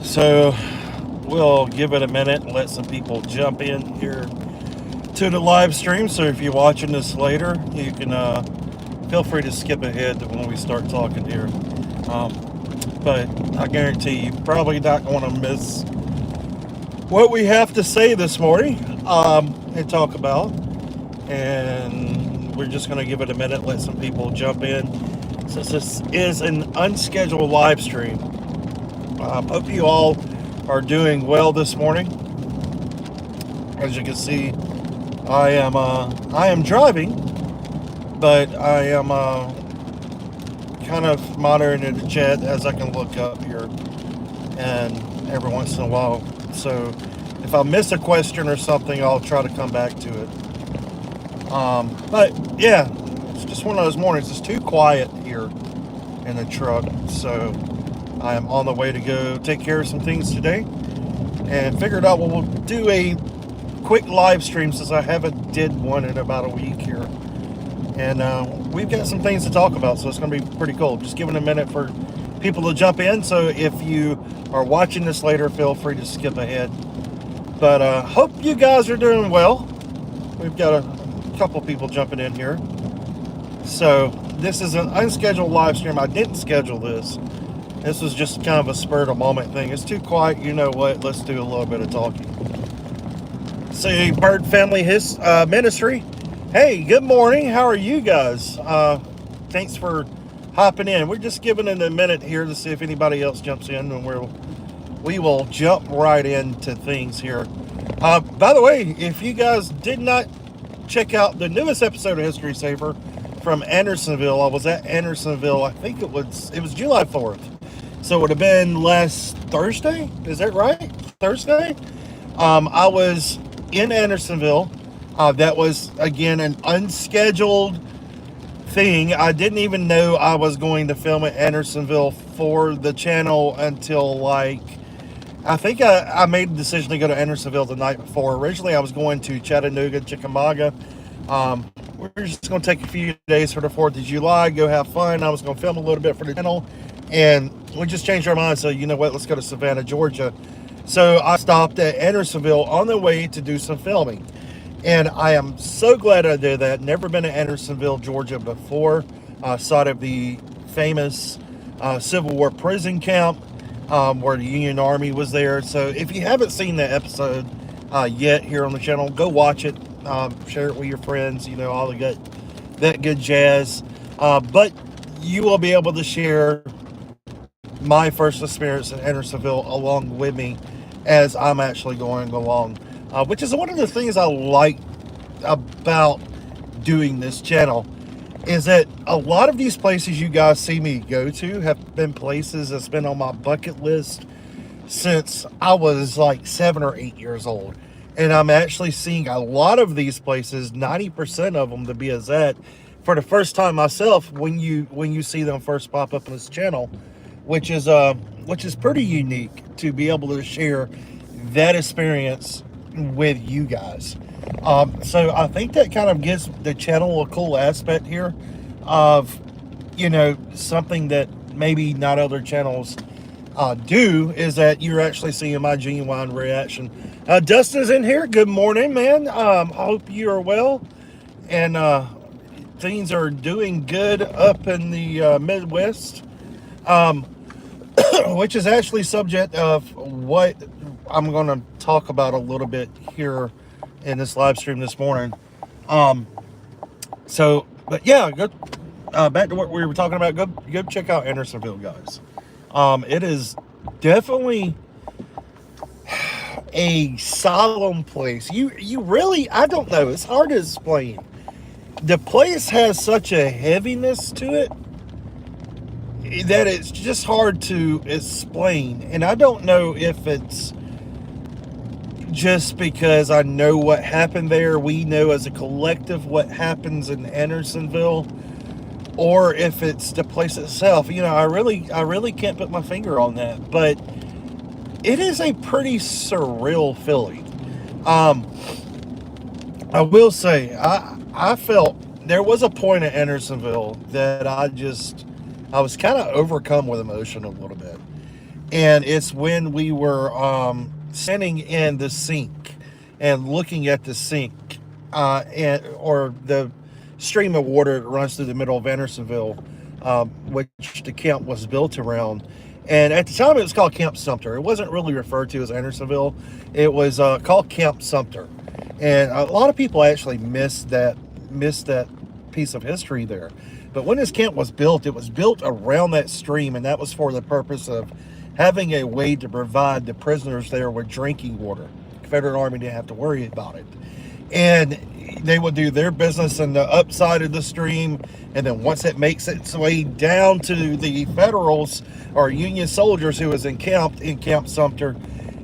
So we'll give it a minute and let some people jump in here to the live stream. So if you're watching this later, you can feel free to skip ahead to when we start talking here. But I guarantee you probably not going to miss what we have to say this morning and talk about. And we're just going to give it a minute, let some people jump in. Since this is an unscheduled live stream, hope you all are doing well this morning. As you can see, I am driving, but I am kind of monitoring the chat as I can look up here, and every once in a while. So if I miss a question or something, I'll try to come back to it. But yeah, it's just one of those mornings. It's too quiet here in the truck, so I am on the way to go take care of some things today, and figured out we'll do a quick live stream since I haven't did one in about a week here, and we've got some things to talk about, so it's going to be pretty cool. Just giving a minute for people to jump in, so if you are watching this later, feel free to skip ahead. But hope you guys are doing well. We've got a couple people jumping in here. So this is an unscheduled live stream. I didn't schedule this. This was just kind of a spur of the moment thing. It's too quiet. You know what? Let's do a little bit of talking. See, Bird Family Ministry. Hey, good morning. How are you guys? Thanks for hopping in. We're just giving it a minute here to see if anybody else jumps in, and we will jump right into things here. By the way, if you guys did not check out the newest episode of History Saver from Andersonville, I was at Andersonville. I think it was July 4th. So it would have been last Thursday. Is that right? Thursday? I was in Andersonville. That was, again, an unscheduled thing. I didn't even know I was going to film at Andersonville for the channel until, like, I think I made the decision to go to Andersonville the night before. Originally, I was going to Chattanooga, Chickamauga. We're just going to take a few days for the 4th of July, go have fun. I was going to film a little bit for the channel, and we just changed our minds. So, you know what, let's go to Savannah, Georgia. So I stopped at Andersonville on the way to do some filming. And I am so glad I did that. Never been to Andersonville, Georgia before. Site of the famous Civil War prison camp where the Union Army was there. So if you haven't seen that episode yet here on the channel, go watch it. Share it with your friends, you know, all that good jazz. But you will be able to share my first experience in Andersonville along with me as I'm actually going along. Which is one of the things I like about doing this channel, is that a lot of these places you guys see me go to have been places that's been on my bucket list since I was like 7 or 8 years old. And I'm actually seeing a lot of these places, 90% of them to be exact, for the first time myself when you see them first pop up on this channel, which is pretty unique to be able to share that experience with you guys. So I think that kind of gives the channel a cool aspect here of, you know, something that maybe not other channels do, is that you're actually seeing my genuine reaction. Dustin's in here. Good morning, man. I hope you are well, and things are doing good up in the Midwest, which is actually subject of what I'm going to talk about a little bit here in this live stream this morning. But yeah, go back to what we were talking about. Go check out Andersonville, guys. It is definitely a solemn place. You really, I don't know, it's hard to explain. The place has such a heaviness to it that it's just hard to explain. And I don't know if it's just because I know what happened there. We know as a collective what happens in Andersonville, or if it's the place itself. You know, I really can't put my finger on that, but it is a pretty surreal feeling. I will say, I felt there was a point at Andersonville that I was kind of overcome with emotion a little bit. And it's when we were standing in the sink and looking at the sink, or the stream of water that runs through the middle of Andersonville, which the camp was built around. And at the time, it was called Camp Sumter. It wasn't really referred to as Andersonville. It was called Camp Sumter, and a lot of people actually missed that piece of history there. But when this camp was built, it was built around that stream, and that was for the purpose of having a way to provide the prisoners there with drinking water. The Confederate Army didn't have to worry about it. And they would do their business in the upside of the stream, and then once it makes its way down to the Federals or Union soldiers who was encamped in Camp Sumter,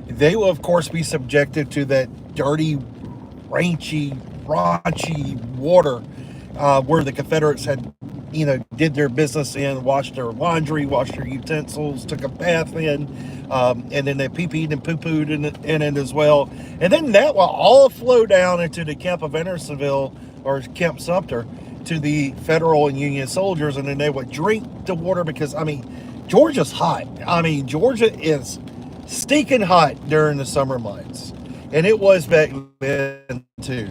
they will of course be subjected to that dirty, raunchy water, where the Confederates had, did their business in, washed their laundry, washed their utensils, took a bath in, and then they pee-peed and poo-pooed in it as well. And then that will all flow down into the camp of Andersonville, or Camp Sumter, to the Federal and Union soldiers, and then they would drink the water because, Georgia's hot. Georgia is stinking hot during the summer months. And it was back then, too.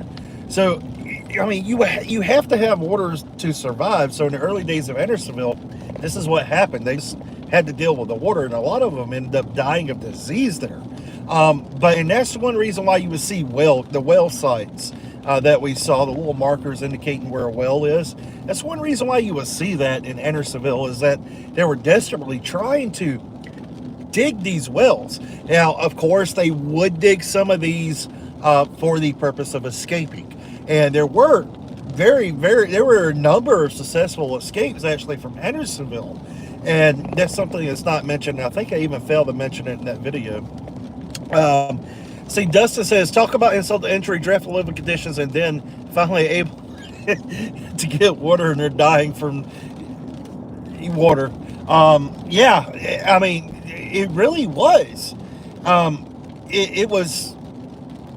So, you have to have water to survive. So in the early days of Andersonville, this is what happened. They just had to deal with the water, and a lot of them ended up dying of disease there. And that's one reason why you would see the well sites that we saw, the little markers indicating where a well is. That's one reason why you would see that in Andersonville, is that they were desperately trying to dig these wells. Now, of course, they would dig some of these for the purpose of escaping. And there were there were a number of successful escapes actually from Andersonville. And that's something that's not mentioned. I think I even failed to mention it in that video. See, Dustin says, talk about insult to injury, dreadful living conditions, and then finally able to get water, and they're dying from water. It really was. It was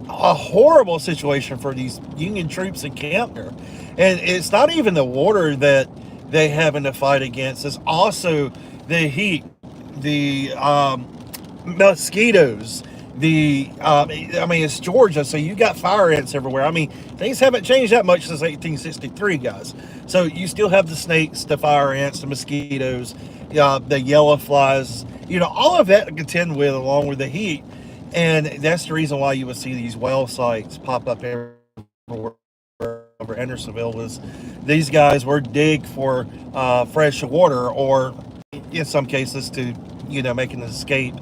a horrible situation for these Union troops in camp there. And it's not even the water that they having to fight against. It's also the heat, the mosquitoes, it's Georgia, so you got fire ants everywhere. Things haven't changed that much since 1863, guys. So you still have the snakes, the fire ants, the mosquitoes, the yellow flies, all of that to contend with, along with the heat. And that's the reason why you would see these well sites pop up everywhere over Andersonville. Was these guys were dig for fresh water, or in some cases to make an escape,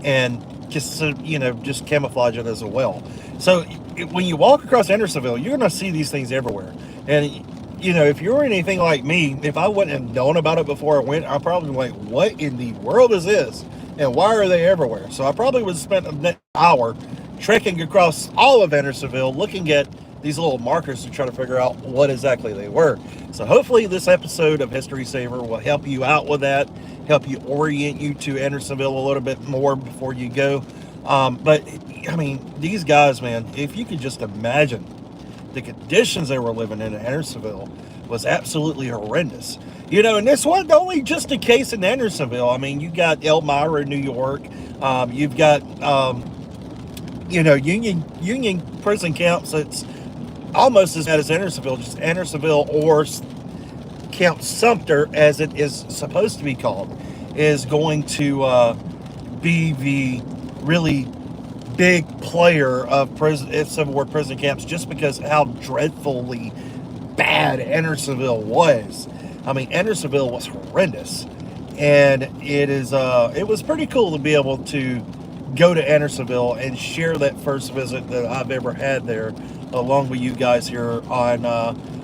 and just camouflage it as a well. So when you walk across Andersonville, you're going to see these things everywhere. And if you're anything like me, if I wouldn't have known about it before I went, I'd probably be like, what in the world is this? And why are they everywhere? So I probably would have spent an hour trekking across all of Andersonville, looking at these little markers to try to figure out what exactly they were. So hopefully this episode of History Saver will help you out with that, help you orient you to Andersonville a little bit more before you go. These guys, man, if you could just imagine the conditions they were living in Andersonville was absolutely horrendous. And this wasn't only just a case in Andersonville. You got Elmira, New York. You've got, Union prison camps that's almost as bad as Andersonville, just Andersonville, or Camp Sumter, as it is supposed to be called, is going to be the really big player of Civil War prison camps, just because how dreadfully bad Andersonville was. Andersonville was horrendous, and it was pretty cool to be able to go to Andersonville and share that first visit that I've ever had there, along with you guys here on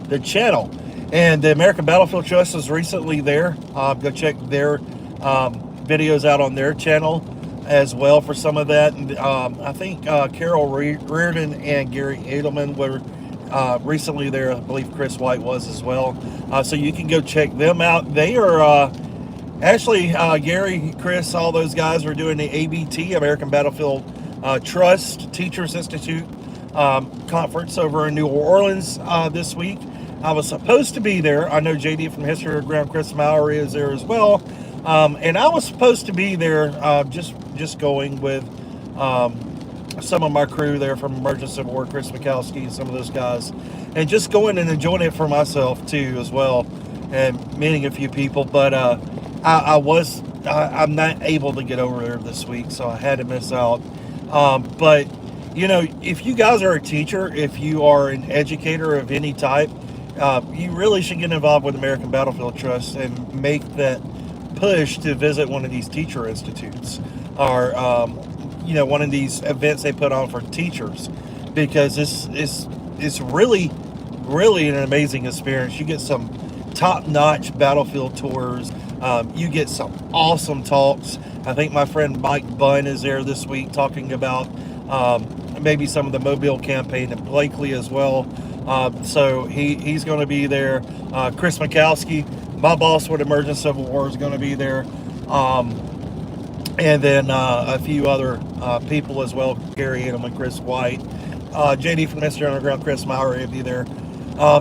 the channel. And the American Battlefield Trust was recently there. Go check their videos out on their channel as well for some of that. And I think Carol Reardon and Gary Edelman were recently there. I believe Chris White was as well. So you can go check them out. They are actually, Gary, Chris, all those guys are doing the ABT, American Battlefield Trust Teachers Institute conference over in New Orleans this week. I was supposed to be there. I know JD from History of Ground, Chris Mowry, is there as well. And I was supposed to be there, just going with some of my crew there from Emergency Civil War, Chris Mikowski, and some of those guys, and just going and enjoying it for myself too as well, and meeting a few people. But I'm not able to get over there this week, so I had to miss out. But if you guys are a teacher, if you are an educator of any type, you really should get involved with American Battlefield Trust and make that push to visit one of these teacher institutes, or one of these events they put on for teachers, because it's really an amazing experience. You get some top-notch battlefield tours. You get some awesome talks. I think my friend Mike Bunn is there this week talking about maybe some of the Mobile campaign and Blakely as well. So he's going to be there. Chris Mikowski, my boss with Emergency Civil War, is going to be there. And then a few other people as well, Gary Edelman, Chris White, JD from Mr. Underground, Chris Maurer will be there.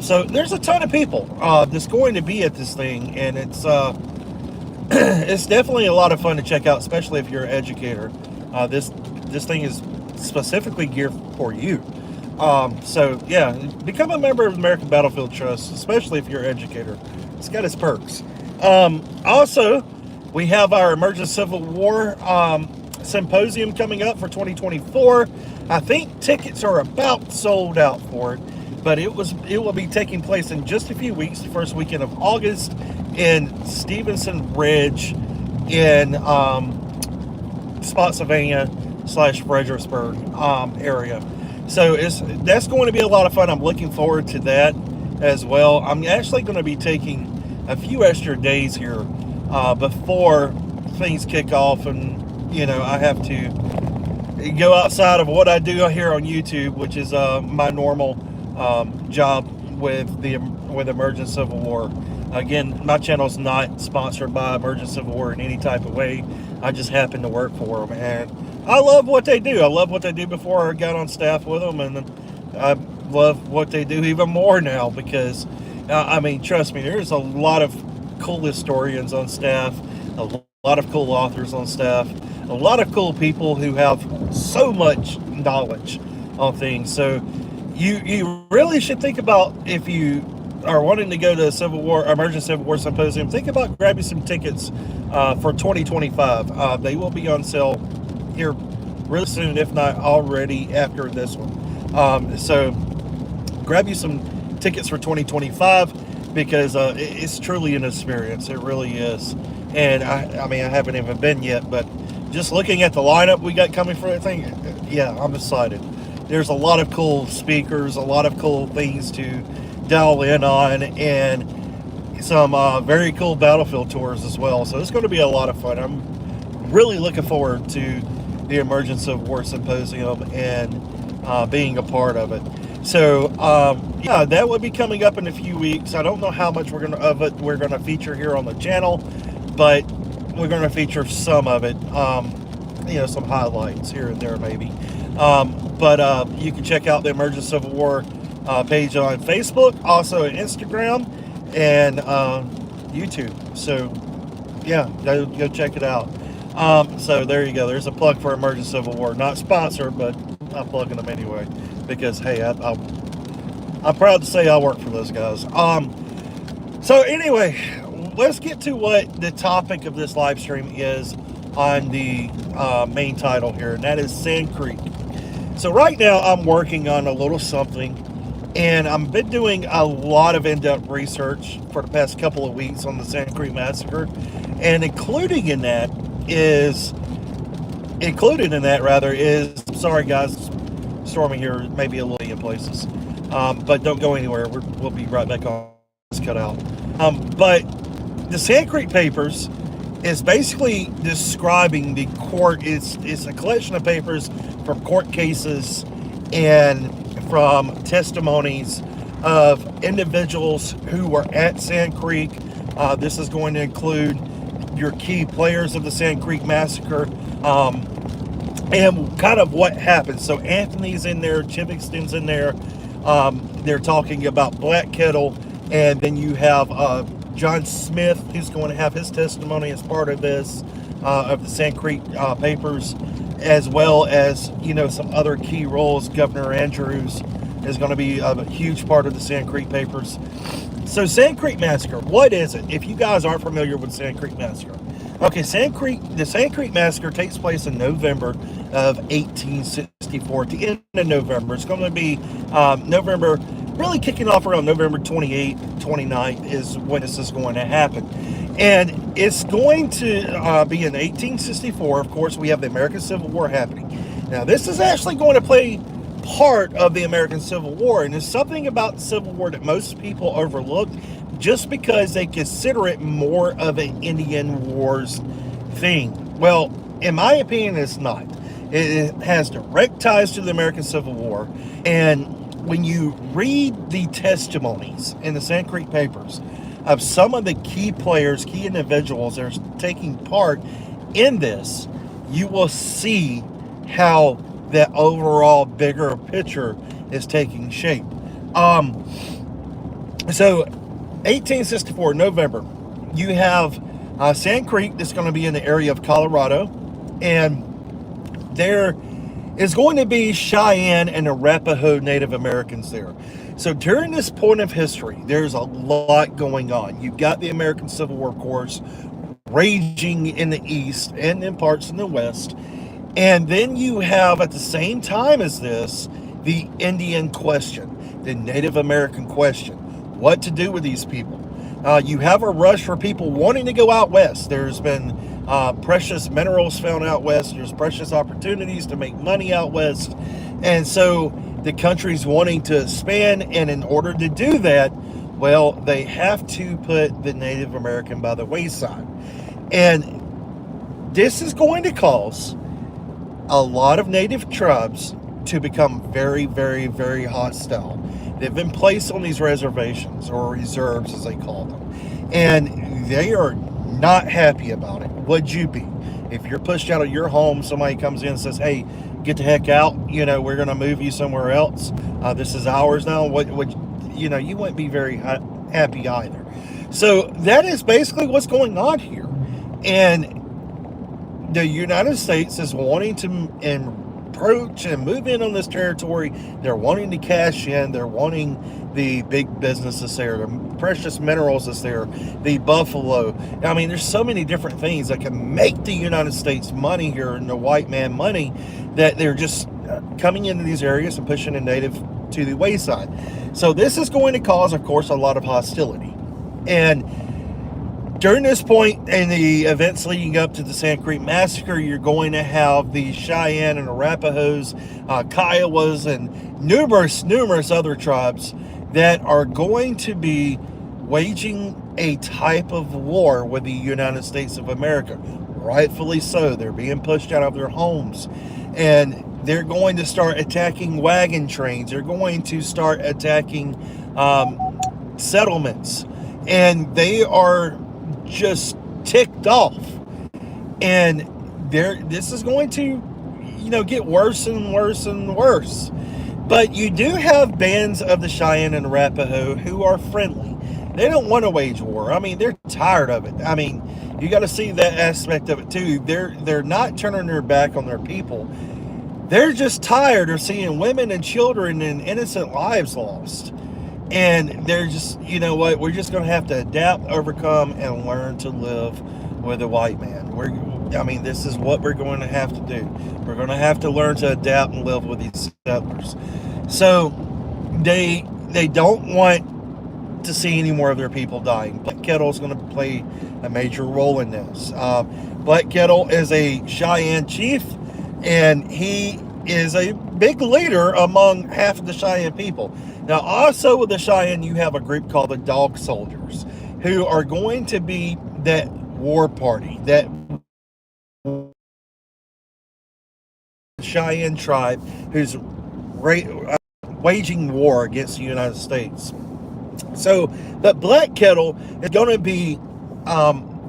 So there's a ton of people that's going to be at this thing, and it's it's definitely a lot of fun to check out, especially if you're an educator. This thing is specifically geared for you. So yeah, become a member of American Battlefield Trust, especially if you're an educator. It's got its perks. Also, we have our Emergency Civil War Symposium coming up for 2024. I think tickets are about sold out for it, but it will be taking place in just a few weeks, the first weekend of August, in Stevenson Ridge in Spotsylvania / Fredericksburg area. So that's going to be a lot of fun. I'm looking forward to that as well. I'm actually going to be taking a few extra days here before things kick off, and I have to go outside of what I do here on YouTube, which is my normal job with Emergency Civil War. Again, my channel is not sponsored by Emergency Civil War in any type of way. I just happen to work for them, and I love what they do. I love what they do before I got on staff with them, and I love what they do even more now, because trust me, there's a lot of cool historians on staff, a lot of cool authors on staff, a lot of cool people who have so much knowledge on things. So you really should think about, if you are wanting to go to Emergency Civil War Symposium, think about grabbing some tickets for 2025. They will be on sale here really soon, if not already after this one. So grab you some tickets for 2025, because it's truly an experience. It really is. And I haven't even been yet, but just looking at the lineup we got coming for that thing, yeah, I'm excited. There's a lot of cool speakers, a lot of cool things to dial in on, and some very cool battlefield tours as well. So it's going to be a lot of fun. I'm really looking forward to the Emergency Civil War Symposium and being a part of it. So yeah, that will be coming up in a few weeks. I don't know how much we're going to feature here on the channel, but we're going to feature some of it. Some highlights here and there maybe. But you can check out the Emergency Civil War page on Facebook, also on Instagram and YouTube. So yeah, go check it out. So there you go. There's a plug for Emergency Civil War. Not sponsored, but I'm plugging them anyway, because hey, I'm proud to say I work for those guys. So anyway, let's get to what the topic of this live stream is on the main title here, and that is Sand Creek. So right now I'm working on a little something, and I've been doing a lot of in-depth research for the past couple of weeks on the Sand Creek Massacre, and included in that is, sorry guys, storming here, maybe a little in places, but don't go anywhere. We'll be right back on. It's cut out. But the Sand Creek Papers is basically describing the court. It's a collection of papers from court cases and from testimonies of individuals who were at Sand Creek. This is going to include your key players of the Sand Creek Massacre, and kind of what happened. So Anthony's in there, Chivingston's in there. They're talking about Black Kettle, and then you have John Smith, who's going to have his testimony as part of this, of the Sand Creek Papers, as well as, some other key roles. Governor Andrews is going to be a huge part of the Sand Creek Papers. So Sand Creek Massacre, what is it? If you guys aren't familiar with Sand Creek Massacre. Okay, the Sand Creek Massacre takes place in November of 1864. At the end of November, it's going to be November, really kicking off around November 28th, 29th is when this is going to happen. And it's going to be in 1864. Of course, we have the American Civil War happening. Now, this is actually going to play part of the American Civil War, and there's something about the Civil War that most people overlook just because they consider it more of an Indian Wars thing. Well, in my opinion, it's not. It has direct ties to the American Civil War, and when you read the testimonies in the Sand Creek Papers of some of the key players, key individuals that are taking part in this, you will see how that overall bigger picture is taking shape. So 1864, November, you have Sand Creek that's going to be in the area of Colorado, and there is going to be Cheyenne and Arapaho Native Americans there. So during this point of history, there's a lot going on. You've got the American Civil War, of course, raging in the east and in parts in the west. And then you have, at the same time as this, the Indian question, the Native American question. What to do with these people? You have a rush for people wanting to go out west. There's been precious minerals found out west. There's precious opportunities to make money out west. And so the country's wanting to expand. And in order to do that, well, they have to put the Native American by the wayside. And this is going to cause a lot of native tribes to become very, very, very hostile. They've been placed on these reservations, or reserves as they call them, and they are not happy about it. Would you be? If you're pushed out of your home, somebody comes in and says, hey, get the heck out, we're going to move you somewhere else. This is ours now. You wouldn't be very happy either. So that is basically what's going on here. And the United States is wanting to approach and move in on this territory. They're wanting to cash in. They're wanting the big businesses there, the precious minerals that's there, the buffalo. I mean, there's so many different things that can make the United States money here, and the white man money, that they're just coming into these areas and pushing the native to the wayside. So this is going to cause, of course, a lot of hostility. And during this point in the events leading up to the Sand Creek Massacre, you're going to have the Cheyenne and Arapahoes, Kiowas, and numerous other tribes that are going to be waging a type of war with the United States of America. Rightfully so. They're being pushed out of their homes, and they're going to start attacking wagon trains. They're going to start attacking settlements, and they are just ticked off. And this is going to, get worse and worse and worse. But you do have bands of the Cheyenne and Arapaho who are friendly. They don't want to wage war. I mean, they're tired of it. I mean, you got to see that aspect of it too. They're not turning their back on their people. They're just tired of seeing women and children and innocent lives lost. And they're just, we're just going to have to adapt, overcome, and learn to live with the white man. This is what we're going to have to do. We're going to have to learn to adapt and live with these settlers. So they don't want to see any more of their people dying. Black Kettle is going to play a major role in this. Black Kettle is a Cheyenne chief, and he is a big leader among half of the Cheyenne people. Now, also with the Cheyenne, you have a group called the Dog Soldiers, who are going to be that war party, that Cheyenne tribe who's waging war against the United States. So, but Black Kettle is going to be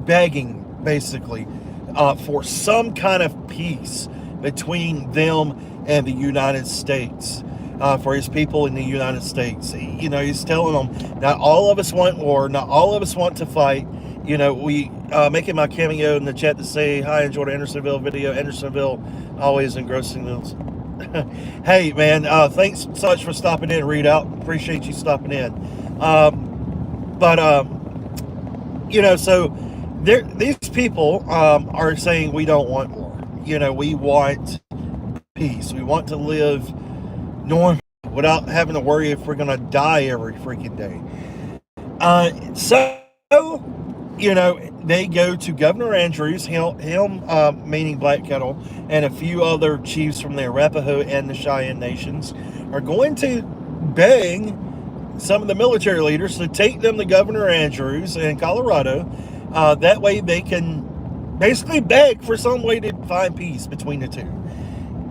begging, basically, for some kind of peace between them and the United States. for his people in the United States. You know, he's telling them, not all of us want war, not all of us want to fight. You know, we making my cameo in the chat to say hi, enjoyed the Andersonville video. Andersonville, always engrossing those. Hey, man, thanks so much for stopping in, Readout. Appreciate you stopping in. You know, so these people are saying we don't want war. You know, we want peace. We want to live normal without having to worry if we're going to die every freaking day. So, you know, they go to Governor Andrews, him meaning Black Kettle, and a few other chiefs from the Arapaho and the Cheyenne nations are going to beg some of the military leaders to take them to Governor Andrews in Colorado. That way they can basically beg for some way to find peace between the two.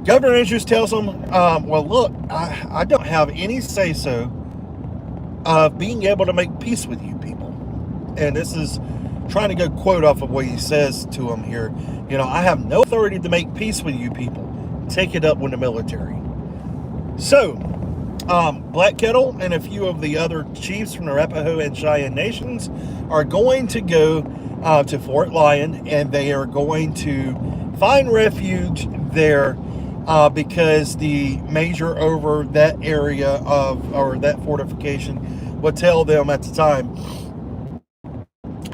Governor Andrews tells them, well, look, I don't have any say-so of being able to make peace with you people. And this is trying to go quote off of what he says to them here. You know, I have no authority to make peace with you people. Take it up with the military. So, Black Kettle and a few of the other chiefs from the Arapaho and Cheyenne nations are going to go to Fort Lyon, and they are going to find refuge there because the major over that area or that fortification would tell them at the time,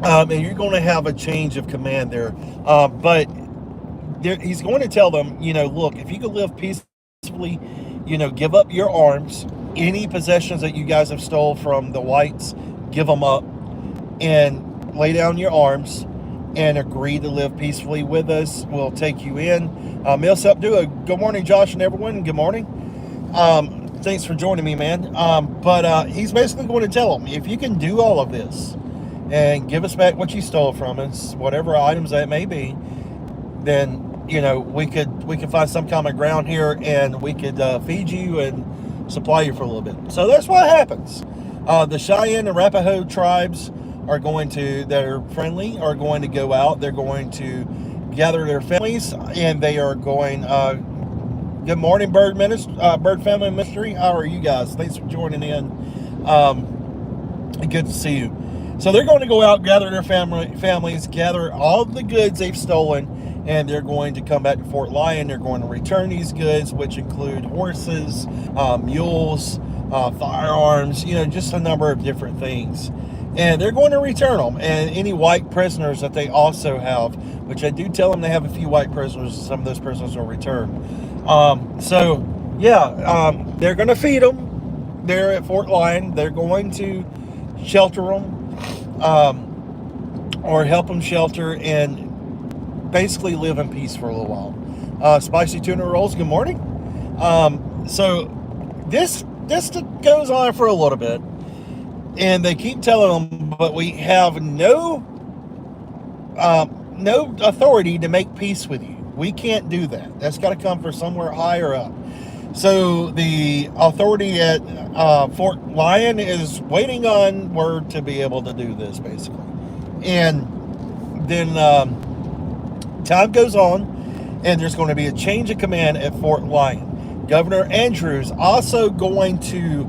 and you're going to have a change of command there. But he's going to tell them, you know, look, if you can live peacefully, you know, give up your arms. Any possessions that you guys have stole from the whites, give them up and lay down your arms and agree to live peacefully with us. We'll take you in. Good morning, Josh and everyone. Good morning. Thanks for joining me, man. But he's basically going to tell them, if you can do all of this and give us back what you stole from us, whatever items that may be, then, you know, we could find some common ground here, and we could feed you and supply you for a little bit. So that's what happens. The Cheyenne and Arapaho tribes that are friendly are going to go out. They're going to gather their families, and they are going. Good morning, Bird Family Ministry. How are you guys? Thanks for joining in. Good to see you. So they're going to go out, gather their families, gather all the goods they've stolen, and they're going to come back to Fort Lyon. They're going to return these goods, which include horses, mules, firearms, you know, just a number of different things. And they're going to return them, and any white prisoners that they also have, which I do tell them they have a few white prisoners, some of those prisoners will return. They're going to feed them there at Fort Lyon. They're going to shelter them, or help them shelter, and basically live in peace for a little while. Spicy tuna rolls, good morning. So this goes on for a little bit, and they keep telling them, but we have no authority to make peace with you. We can't do that. That's got to come from somewhere higher up. So the authority at Fort Lyon is waiting on word to be able to do this, basically. And then time goes on, and there's going to be a change of command at Fort Lyon. Governor Andrews also going to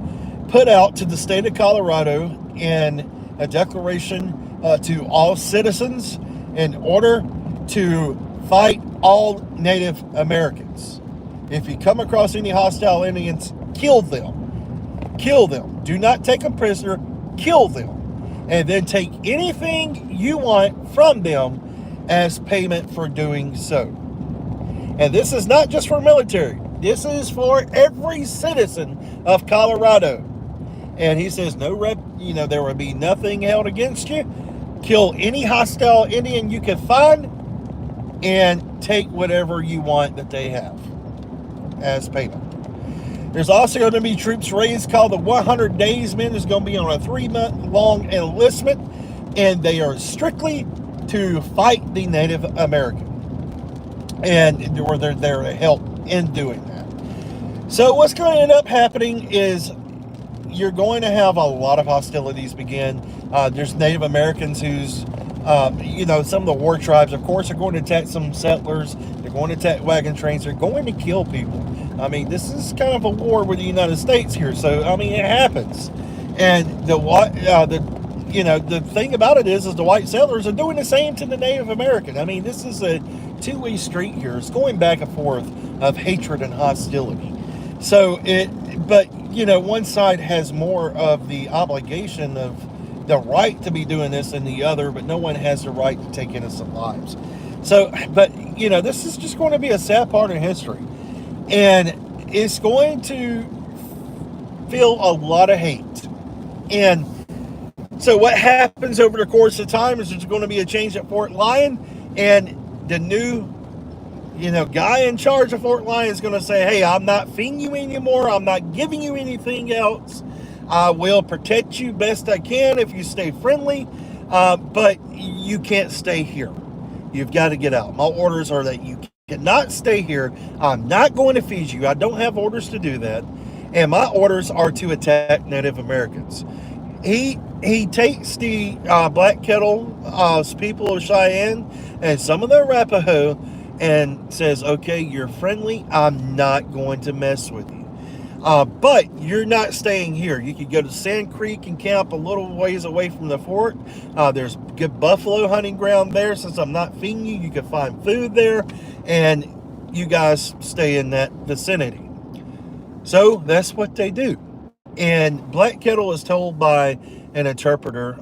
put out to the state of Colorado in a declaration to all citizens in order to fight all Native Americans. If you come across any hostile Indians, kill them. Kill them. Do not take them prisoner. Kill them. And then take anything you want from them as payment for doing so. And this is not just for military. This is for every citizen of Colorado. And he says, there will be nothing held against you. Kill any hostile Indian you can find and take whatever you want that they have as payment. There's also going to be troops raised called the 100 Days Men. There's going to be on a 3-month-long enlistment, and they are strictly to fight the Native American. And they're there to help in doing that. So what's going to end up happening is you're going to have a lot of hostilities begin. There's Native Americans who's, some of the war tribes, of course, are going to attack some settlers. They're going to attack wagon trains. They're going to kill people. I mean, this is kind of a war with the United States here. So, I mean, it happens. And the thing about it is the white settlers are doing the same to the Native American. I mean, this is a two-way street here. It's going back and forth of hatred and hostility. So one side has more of the obligation of the right to be doing this than the other, but no one has the right to take innocent lives. So, this is just going to be a sad part of history. And it's going to feel a lot of hate. And so what happens over the course of time is there's going to be a change at Fort Lyon, and the new guy in charge of Fort Lyon is going to say, hey, I'm not feeding you anymore. I'm not giving you anything else. I will protect you best I can if you stay friendly, but you can't stay here. You've got to get out. My orders are that you cannot stay here. I'm not going to feed you. I don't have orders to do that. And my orders are to attack Native Americans. He takes the Black Kettle people of Cheyenne and some of the Arapaho and says, okay, you're friendly. I'm not going to mess with you. But you're not staying here. You could go to Sand Creek and camp a little ways away from the fort. There's good buffalo hunting ground there. Since I'm not feeding you, you can find food there. And you guys stay in that vicinity. So that's what they do. And Black Kettle is told by an interpreter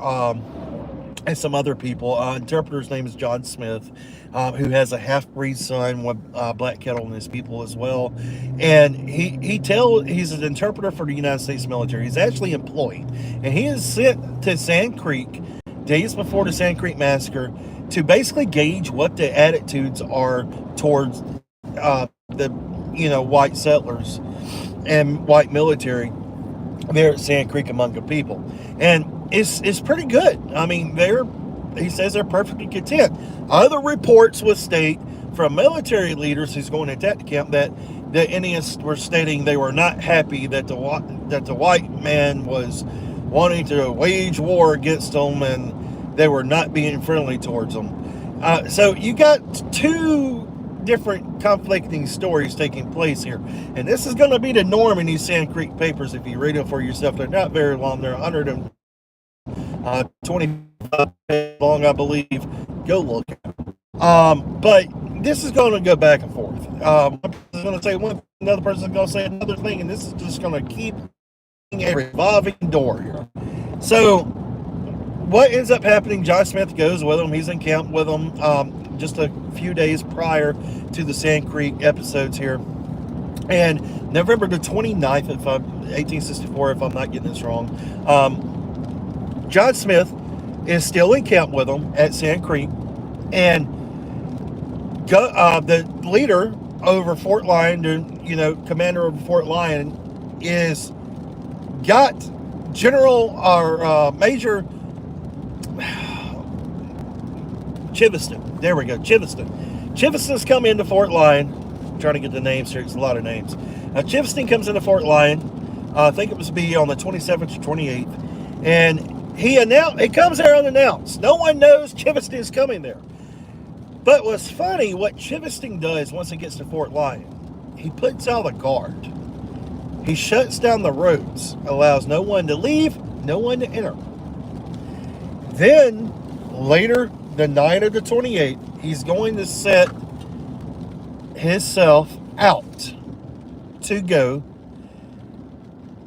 and some other people. Interpreter's name is John Smith, who has a half-breed son with Black Kettle and his people as well. And he's an interpreter for the United States military. He's actually employed. And he is sent to Sand Creek days before the Sand Creek Massacre to basically gauge what the attitudes are towards the white settlers and white military there at Sand Creek among the people. And it's pretty good. I mean, he says they're perfectly content. Other reports would state from military leaders who's going to attack the camp that the Indians were stating they were not happy that the white man was wanting to wage war against them, and they were not being friendly towards them. So you got two different conflicting stories taking place here, and this is going to be the norm in these Sand Creek papers. If you read them for yourself, they're not very long. They're 125 pages long, I believe. Go look at them. But this is going to go back and forth. One person's going to say one, another person's going to say another thing, and this is just going to keep a revolving door here. So what ends up happening, John Smith goes with them. He's in camp with them just a few days prior to the Sand Creek episodes here. And November the 29th, 1864, if I'm not getting this wrong, John Smith is still in camp with them at Sand Creek. And the leader over Fort Lyon, commander of Fort Lyon, is got Major Chiviston. There we go, Chiviston. Chiviston's come into Fort Lyon. I'm trying to get the names here. It's a lot of names. Chiviston comes into Fort Lyon. I think it was on the 27th or 28th. And he comes there unannounced. No one knows Chiviston's coming there. But what's funny, what Chiviston does once he gets to Fort Lyon, he puts out a guard. He shuts down the roads, allows no one to leave, no one to enter. Then, later, the night of the 28th, he's going to set himself out to go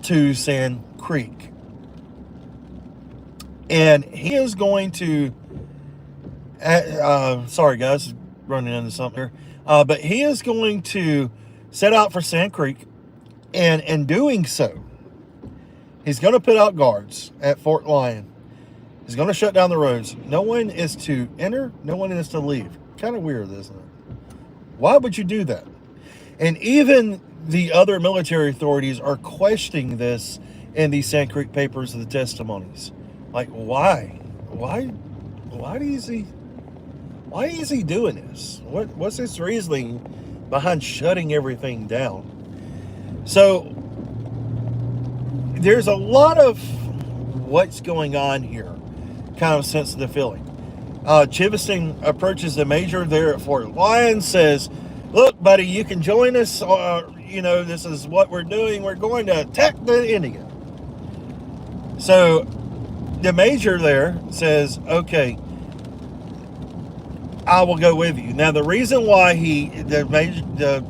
to Sand Creek. And he is going to, sorry guys, running into something here. But he is going to set out for Sand Creek. And in doing so, he's going to put out guards at Fort Lyon. He's going to shut down the roads. No one is to enter. No one is to leave. Kind of weird, isn't it? Why would you do that? And even the other military authorities are questioning this in these Sand Creek papers and the testimonies. Like, why? Why is he doing this? What's his reasoning behind shutting everything down? So there's a lot of what's going on here, kind of sensitive feeling. Chiviston approaches the major there at Fort Lyon, says, look, buddy, you can join us. This is what we're doing. We're going to attack the India. So the major there says, okay, I will go with you. Now, the reason why the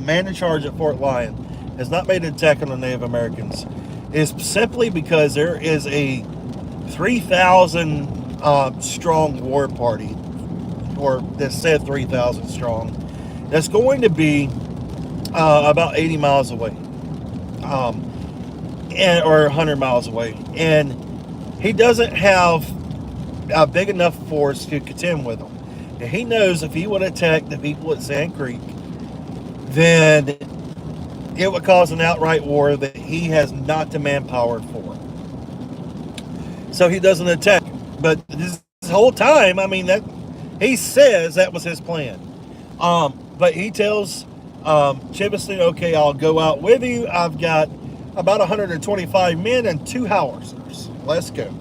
man in charge at Fort Lyon has not made an attack on the Native Americans is simply because there is a 3,000 strong war party, or that said 3,000 strong, that's going to be about 80 miles away, or 100 miles away, and he doesn't have a big enough force to contend with them. And he knows if he would attack the people at Sand Creek, then it would cause an outright war that he has not the manpower for. So he doesn't attack. But this whole time, that he says that was his plan. But he tells Chiviston, okay, I'll go out with you. I've got about 125 men and 2 howitzers. Let's go.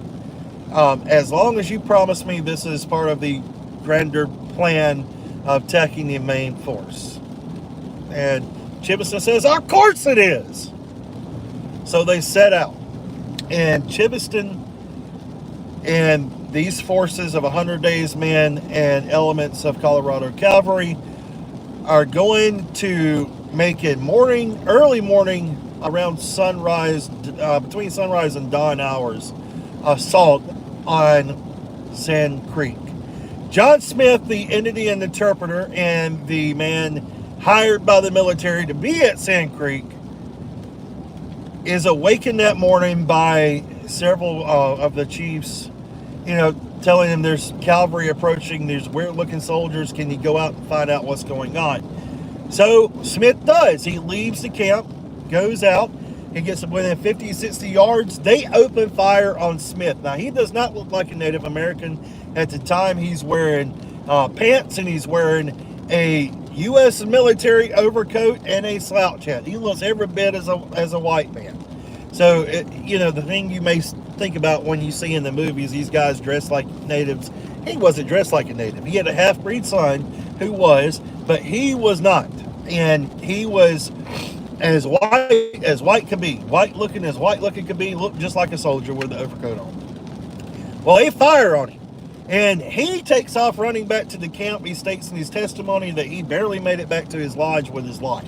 As long as you promise me this is part of the grander plan of attacking the main force. And Chiviston says, of course it is. So they set out. And Chiviston and these forces of 100 Days Men and elements of Colorado Cavalry are going to make it early morning, around sunrise, between sunrise and dawn hours, assault on Sand Creek. John Smith, the Indian interpreter and the man hired by the military to be at Sand Creek, is awakened that morning by several of the chiefs, telling him there's cavalry approaching, there's weird-looking soldiers, can you go out and find out what's going on? So Smith does. He leaves the camp, goes out, he gets within 50, 60 yards. They open fire on Smith. Now, he does not look like a Native American. At the time, he's wearing pants, and he's wearing a U.S. military overcoat and a slouch hat. He looks every bit as a white man. So, the thing you may think about when you see in the movies these guys dressed like natives, he wasn't dressed like a native. He had a half-breed son who was, but he was not. And he was as white could be. White-looking as white-looking could be, looked just like a soldier with the overcoat on. Well, they fire on him. And he takes off running back to the camp. He states in his testimony that he barely made it back to his lodge with his life.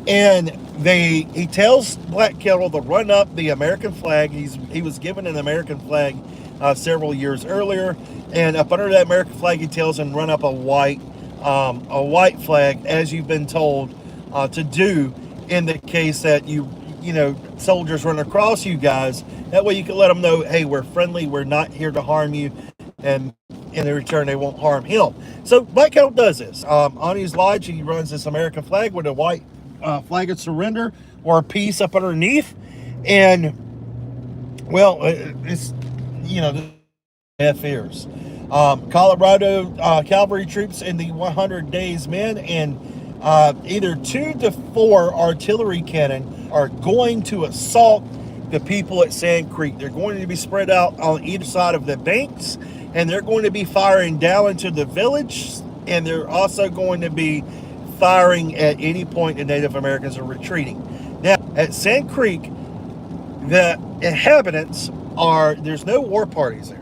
And he tells Black Kettle to run up the American flag. He was given an American flag several years earlier. And up under that American flag, he tells him run up a white flag, as you've been told to do in the case that soldiers run across you guys. That way you can let them know, hey, we're friendly. We're not here to harm you. And in return, they won't harm him. So Black Kettle does this. On his lodge, he runs this American flag with a white flag of surrender or peace up underneath. And, well, it's, F ears. Colorado cavalry troops in the 100 Days Men and either 2 to 4 artillery cannon are going to assault the people at Sand Creek. They're going to be spread out on either side of the banks, and they're going to be firing down into the village, and they're also going to be firing at any point the Native Americans are retreating. Now, at Sand Creek, the inhabitants there's no war parties there.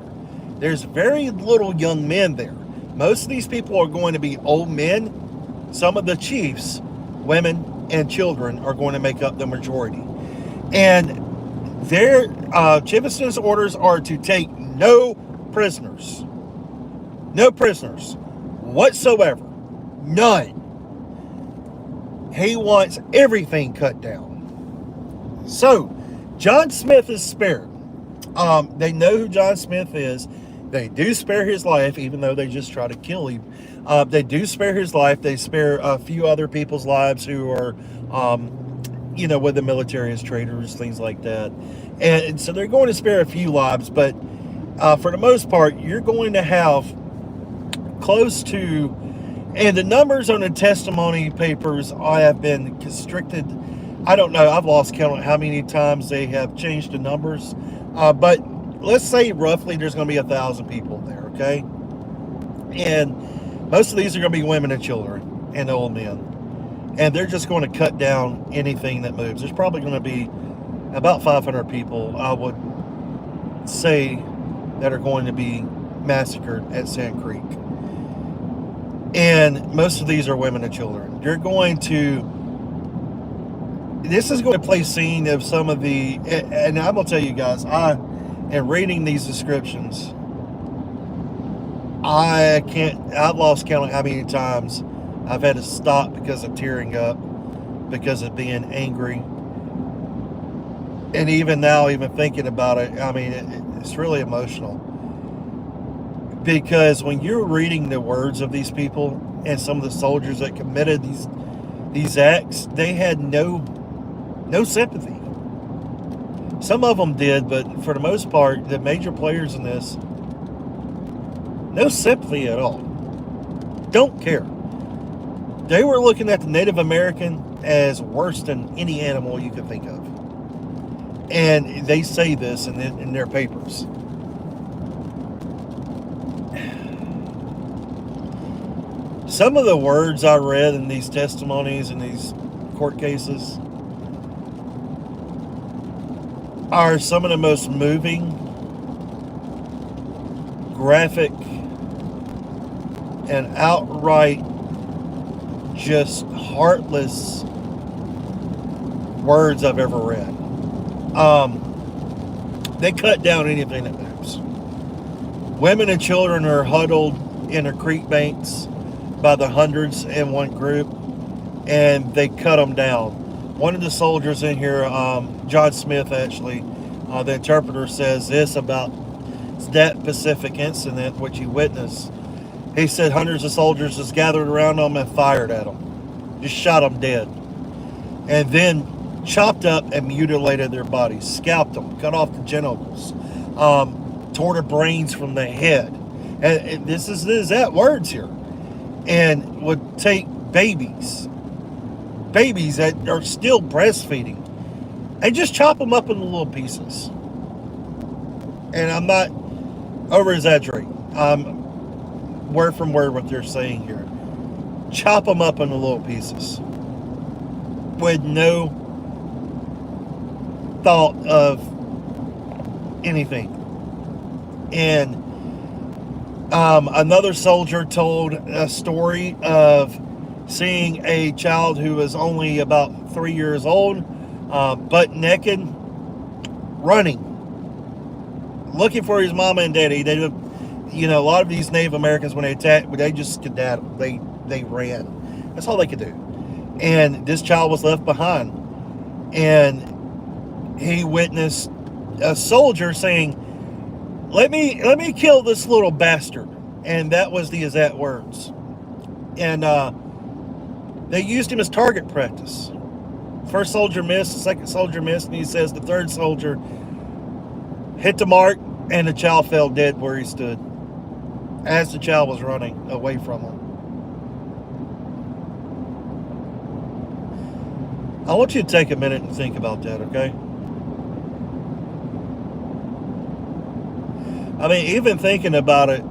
There's very little young men there. Most of these people are going to be old men. Some of the chiefs, women, and children are going to make up the majority. And Chiviston's orders are to take no prisoners. No prisoners whatsoever. None. He wants everything cut down. So, John Smith is spared. They know who John Smith is. They do spare his life, even though they just try to kill him. They do spare his life. They spare a few other people's lives who are, with the military as traitors, things like that. And so they're going to spare a few lives, but for the most part, you're going to have close to, and the numbers on the testimony papers have been constricted. I don't know. I've lost count on how many times they have changed the numbers. But let's say roughly there's going to be 1,000 people there, okay? And most of these are going to be women and children. and old men. And they're just going to cut down anything that moves. There's probably going to be about 500 people, I would say, that are going to be massacred at Sand Creek. And most of these are women and children. This is going to play scene of some of the, and I'm going to tell you guys, in reading these descriptions, I've lost count of how many times I've had to stop because of tearing up, because of being angry. And even now, even thinking about it, I mean, it's really emotional. Because when you're reading the words of these people and some of the soldiers that committed these acts, they had no sympathy. Some of them did, but for the most part, the major players in this, no sympathy at all. Don't care. They were looking at the Native American as worse than any animal you could think of. And they say this in their papers. Some of the words I read in these testimonies and these court cases are some of the most moving, graphic, and outright just heartless words I've ever read. They cut down anything that moves. Women and children are huddled in the creek banks by the hundreds in one group, and they cut them down. One of the soldiers in here, John Smith, actually, the interpreter, says this about that specific incident which he witnessed. He said hundreds of soldiers just gathered around them and fired at them, just shot them dead, and then chopped up and mutilated their bodies, scalped them, cut off the genitals, tore the brains from the head. And this is the exact words here. And would take babies that are still breastfeeding, and just chop them up into little pieces. And I'm not over exaggerating. Word from word what they're saying here. Chop them up into little pieces with no thought of anything. And another soldier told a story of seeing a child who was only about 3 years old, butt naked, running, looking for his mama and daddy. They, a lot of these Native Americans, when they attacked, they just skedaddled. They ran. That's all they could do. And this child was left behind. And he witnessed a soldier saying, let me kill this little bastard. And that was the exact words. And they used him as target practice. First soldier missed, the second soldier missed, and he says the third soldier hit the mark, and the child fell dead where he stood as the child was running away from him. I want you to take a minute and think about that, okay? I mean, even thinking about it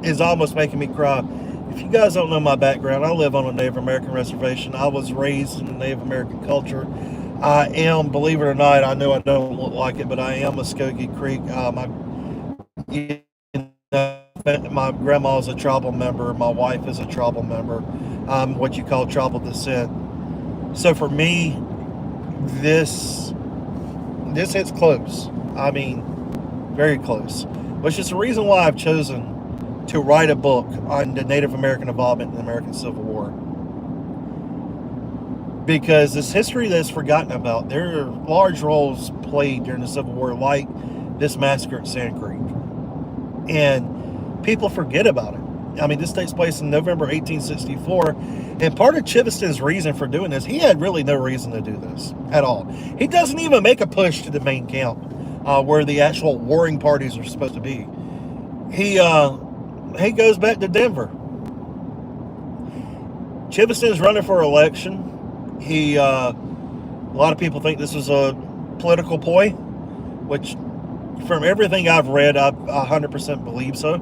is almost making me cry. If you guys don't know my background, I live on a Native American reservation. I was raised in the Native American culture. I am, believe it or not, I know I don't look like it, but I am a Muskogee Creek. My grandma's a tribal member. My wife is a tribal member. What you call tribal descent. So for me, this hits close. I mean, very close. Which is the reason why I've chosen to write a book on the Native American involvement in the American Civil War. Because this history that's forgotten about, there are large roles played during the Civil War, like this massacre at Sand Creek. And people forget about it. I mean, this takes place in November 1864. And part of Chiviston's reason for doing this, he had really no reason to do this at all. He doesn't even make a push to the main camp where the actual warring parties are supposed to be. He goes back to Denver. Chiviston's running for election. A lot of people think this was a political ploy, which from everything I've read, I 100% believe so.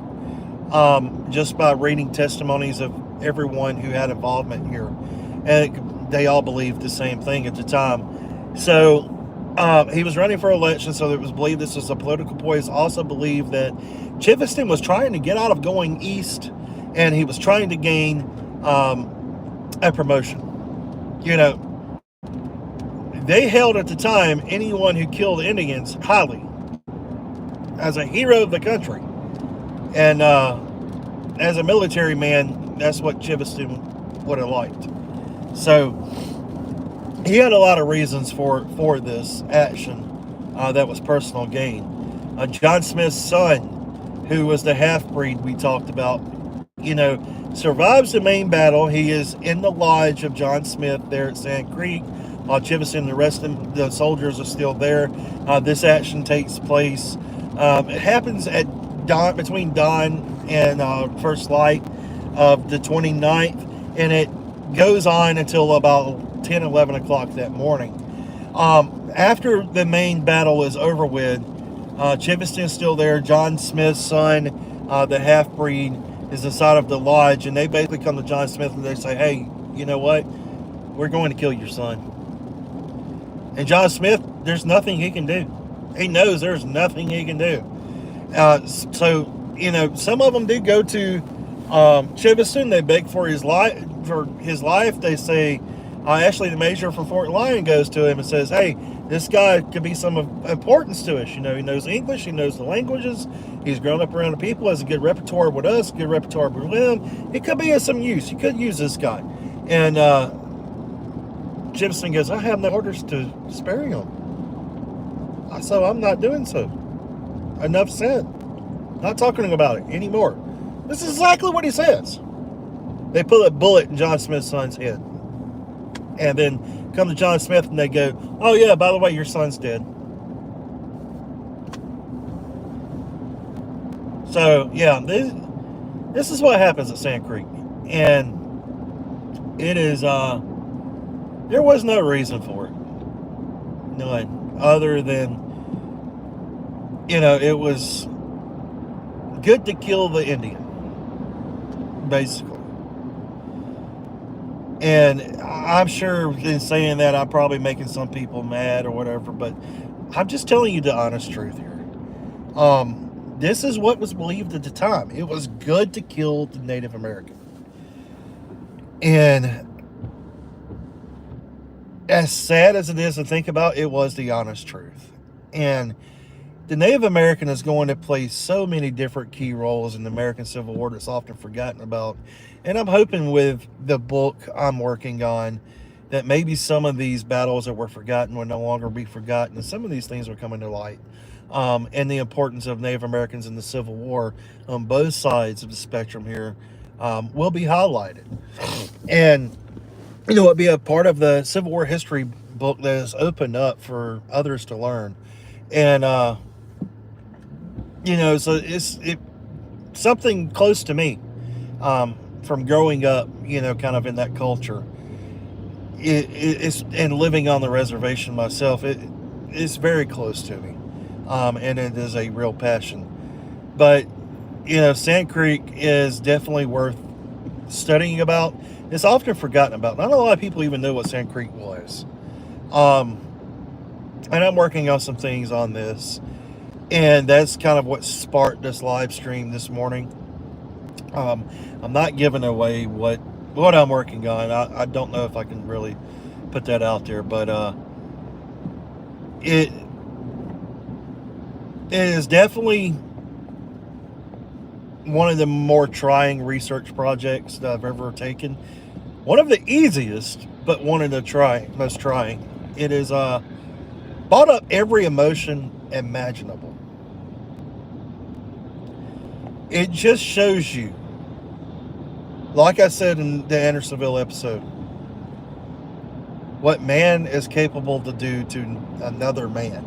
Just by reading testimonies of everyone who had involvement here, and they all believed the same thing at the time. So he was running for election, so it was believed this was a political ploy. It's also believed that Chiviston was trying to get out of going east, and he was trying to gain a promotion. You know, they held at the time anyone who killed Indians highly as a hero of the country, and as a military man, that's what Chiviston would have liked. So he had a lot of reasons for this action that was personal gain. John Smith's son, who was the half-breed we talked about, survives the main battle. He is in the lodge of John Smith there at Sand Creek, while Chiviston and the rest of the soldiers are still there. This action takes place. It happens at dawn, between dawn and first light of the 29th, and it goes on until about 10, 11 o'clock that morning. After the main battle is over with, Chiviston's still there. John Smith's son, the half-breed, is inside of the lodge, and they basically come to John Smith and they say, hey, you know what? We're going to kill your son. And John Smith, there's nothing he can do. He knows there's nothing he can do. So, some of them do go to Chiviston. They beg for his life. They say, actually, the major from Fort Lyon goes to him and says, hey, this guy could be some importance to us. He knows English, he knows the languages, he's grown up around the people, has a good repertoire with us, good repertoire with him. It could be of some use. You could use this guy. And Chiviston goes, I have no orders to spare him, so I'm not doing so. Enough said. Not talking about it anymore. This is exactly what he says. They put a bullet in John Smith's son's head. And then come to John Smith and they go, oh yeah, by the way, your son's dead. So yeah, this is what happens at Sand Creek. And it is, there was no reason for it. None. Other than, it was good to kill the Indian, basically. And I'm sure in saying that, I'm probably making some people mad or whatever, but I'm just telling you the honest truth here. This is what was believed at the time. It was good to kill the Native American. And as sad as it is to think about, it was the honest truth. And the Native American is going to play so many different key roles in the American Civil War that's often forgotten about. And I'm hoping with the book I'm working on that maybe some of these battles that were forgotten will no longer be forgotten, and some of these things will come into light. And the importance of Native Americans in the Civil War on both sides of the spectrum here will be highlighted. And, it'll be a part of the Civil War history book that is opened up for others to learn. And, so it's something close to me from growing up, kind of in that culture. It's and living on the reservation myself, it's very close to me. And it is a real passion. But, Sand Creek is definitely worth studying about. It's often forgotten about. Not a lot of people even know what Sand Creek was. And I'm working on some things on this. And that's kind of what sparked this live stream this morning. I'm not giving away what I'm working on. I don't know if I can really put that out there, but it is definitely one of the more trying research projects that I've ever taken. One of the easiest, but one of the most trying. It is brought up every emotion imaginable. It just shows you, like I said in the Andersonville episode, what man is capable to do to another man.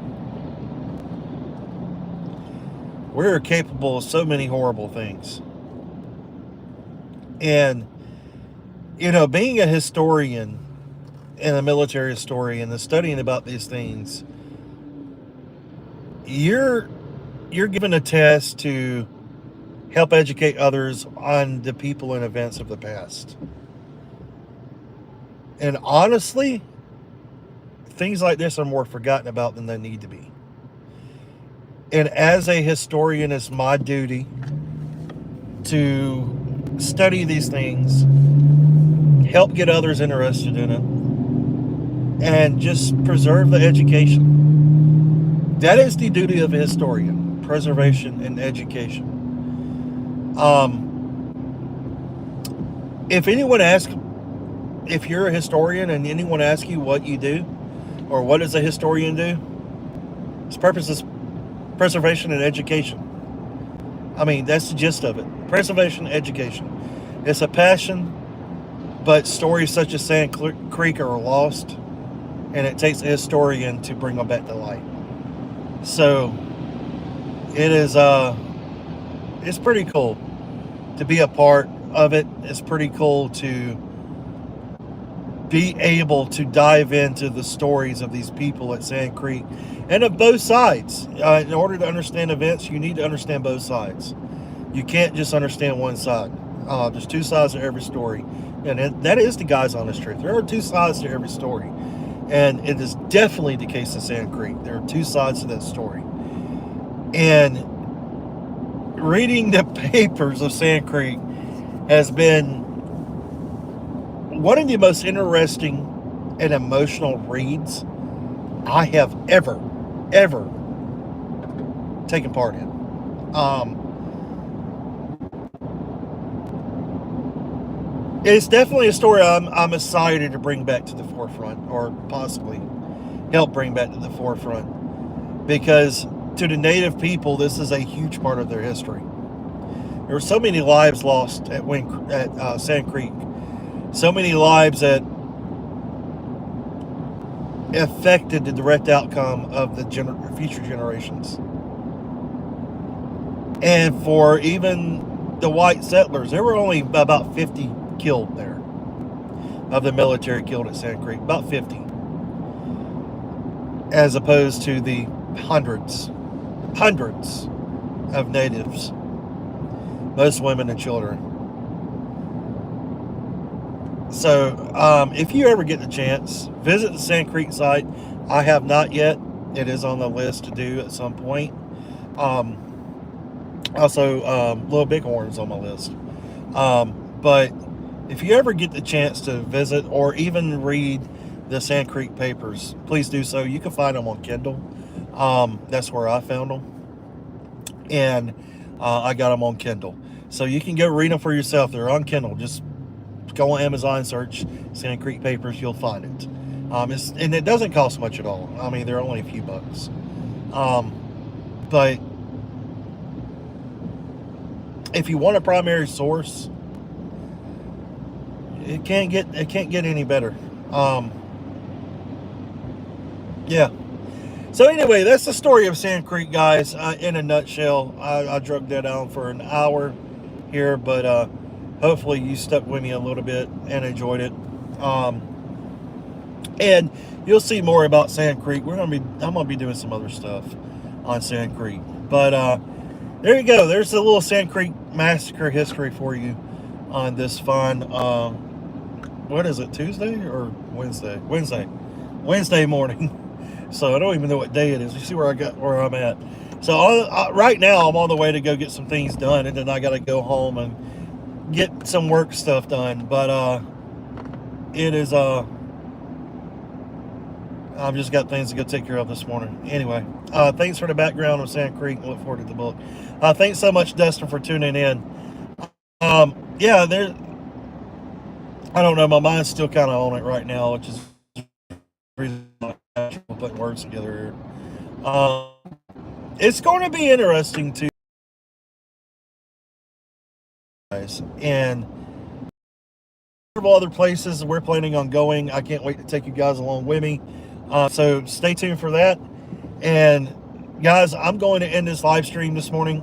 We're capable of so many horrible things. And, being a historian and a military historian and studying about these things, you're given a test to help educate others on the people and events of the past. And honestly, things like this are more forgotten about than they need to be. And as a historian, it's my duty to study these things, help get others interested in it, and just preserve the education. That is the duty of a historian: preservation and education. If anyone asks, if you're a historian and anyone asks you what you do, or what does a historian do, its purpose is preservation and education. I mean, that's the gist of it. Preservation, education. It's a passion, but stories such as Sand Creek are lost, and it takes a historian to bring them back to light. So it is it's pretty cool to be a part of it. It's pretty cool to be able to dive into the stories of these people at Sand Creek and of both sides. In order to understand events, you need to understand both sides. You can't just understand one side. There's two sides to every story, and that is the God's honest truth. There are two sides to every story, and it is definitely the case in Sand Creek. There are two sides to that story. And reading the papers of Sand Creek has been one of the most interesting and emotional reads I have ever taken part in. It's definitely a story I'm excited to bring back to the forefront, or possibly help bring back to the forefront, because to the native people, this is a huge part of their history. There were so many lives lost at Sand Creek, so many lives that affected the direct outcome of the future generations. And for even the white settlers, there were only about 50 killed there, of the military killed at Sand Creek, about 50, as opposed to the hundreds of natives, most women and children. So if you ever get the chance, visit the Sand Creek site. I have not yet. It is on the list to do at some point. Also, Little Bighorn's on my list. But if you ever get the chance to visit or even read the Sand Creek papers, please do so. You can find them on Kindle. That's where I found them. And I got them on Kindle. So you can go read them for yourself. They're on Kindle. Just go on Amazon, search Sand Creek papers, you'll find it. And it doesn't cost much at all. I mean, they're only a few bucks. But if you want a primary source, it can't get any better. Yeah. So anyway, that's the story of Sand Creek, guys, in a nutshell. I drug that down for an hour here, but hopefully you stuck with me a little bit and enjoyed it. And you'll see more about Sand Creek. I'm gonna be doing some other stuff on Sand Creek. But there you go. There's a little Sand Creek Massacre history for you on this fun. What is it? Tuesday or Wednesday? Wednesday morning. So I don't even know what day it is. You see where I'm at. So right now I'm on the way to go get some things done, and then I got to go home and get some work stuff done. But it is I've just got things to go take care of this morning. Anyway, thanks for the background of Sand Creek. Look forward to the book. Thanks so much, Dustin, for tuning in. Yeah, I don't know. My mind's still kind of on it right now, which is the reason I'm putting words together here. It's going to be interesting to guys, and several other places we're planning on going. I can't wait to take you guys along with me. So stay tuned for that. And guys, I'm going to end this live stream this morning.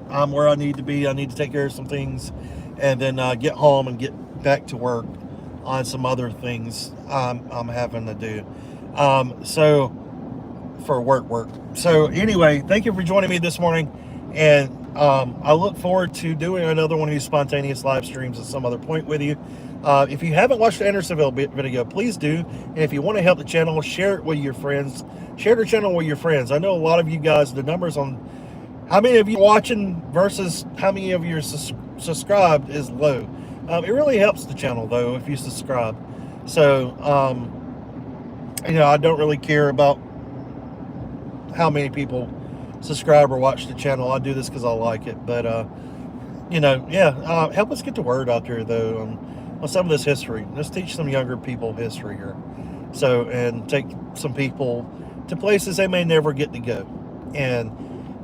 I'm where I need to be. I need to take care of some things, and then get home and get back to work on some other things I'm having to do. So for work. So anyway, thank you for joining me this morning, and I look forward to doing another one of these spontaneous live streams at some other point with you. If you haven't watched the Andersonville video, please do. And if you want to help the channel, share it with your friends. Share the channel with your friends. I know a lot of you guys, the numbers on how many of you watching versus how many of you are subscribed is low. It really helps the channel, though, if you subscribe. So, I don't really care about how many people subscribe or watch the channel. I do this because I like it. But, help us get the word out there, though, on some of this history. Let's teach some younger people history here. So, and take some people to places they may never get to go. And,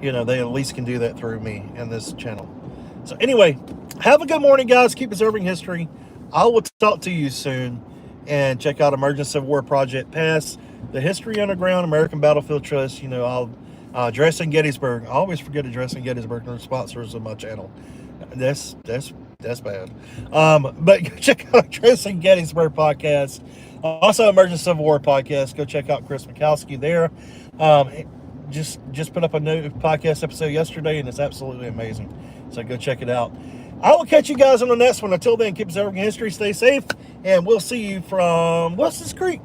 they at least can do that through me and this channel. So anyway, have a good morning, guys. Keep observing history. I will talk to you soon. And check out Emergence of War Project Pass, the History Underground, American Battlefield Trust. I'll Dressing Gettysburg. I always forget to Dressing Gettysburg. They're sponsors of my channel. That's bad. But check out Dressing Gettysburg podcast. Also, Emergence of War podcast. Go check out Chris Mikowski there. Just put up a new podcast episode yesterday, and it's absolutely amazing. So go check it out. I will catch you guys on the next one. Until then, keep observing history, stay safe, and we'll see you from Wilson's Creek.